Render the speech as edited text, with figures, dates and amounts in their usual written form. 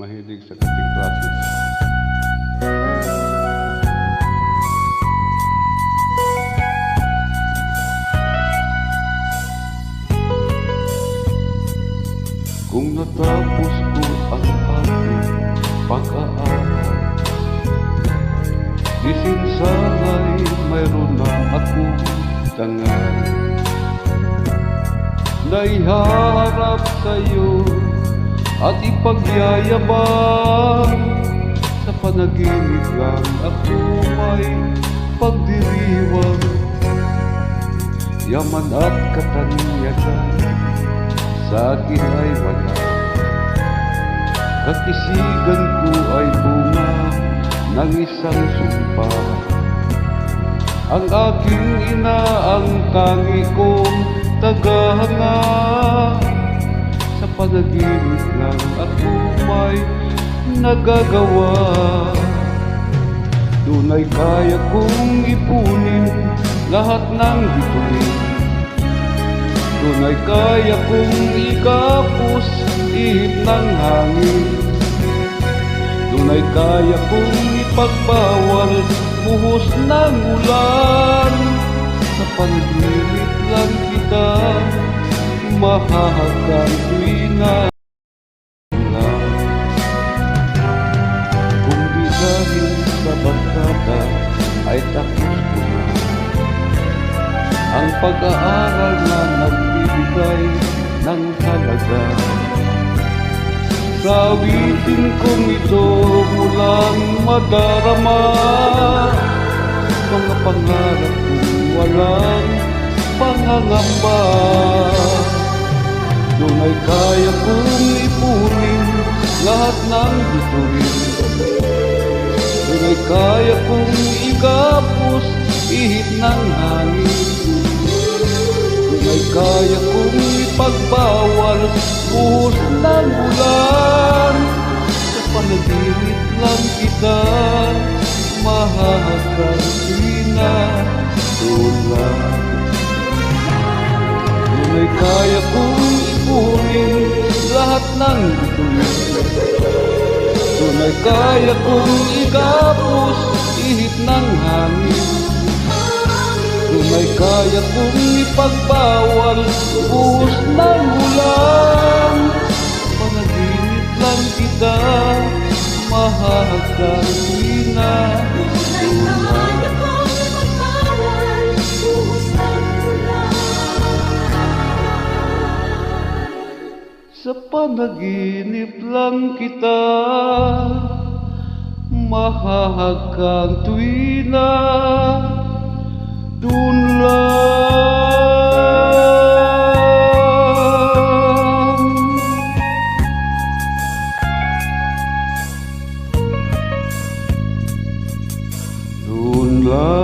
mahilig sa cutting classes. Kung natapos ko ang aking pag-aaral, di sinsana'y mayroon na akong dangal na iharap sa'yo at ipagyayabang. Sa panaginip lang ako may pagdiriwang, yaman at katanyagan sa akin ay wala. Katisigan ko ay bunga ng isang sumpa. Ang aking ina ang tangi kong tagahanga. Sa panaginip lang ako may nagagawa. Duna'y kaya kong ipunin lahat ng bituin. Duna'y kaya kong ikapos ihip ng hangin. Duna'y kaya kong ipagbawal buhos ng ulan. Sa panaginip lang kita mahahagkan tuwing na ulan. Kung di dahil sa barkada ay tapos ko na ang pag-aaral na nagbibigay ng halaga. Sa awitin kong ito mulang madarama mga pangarap kong walang pangangamba. Duna'y kaya kong ipunin lahat ng bituin. Duna'y kaya kong ikapos ihip ng hangin. Duna'y kaya kong ipagbawal buhos ng ulan. Sa panaginip lang kita mahahagkan na ulan. Duna'y kaya kong ipunin lahat ng bituin. Duna'y kaya kong ikapos ihip ng hangin. Duna'y kaya kong ipagbawal buhos ng ulan. Panaginip lang kita mahahagkan na ulan. Sa panaginip lang kita mahahagkan tuwina dun lang. Dun lang.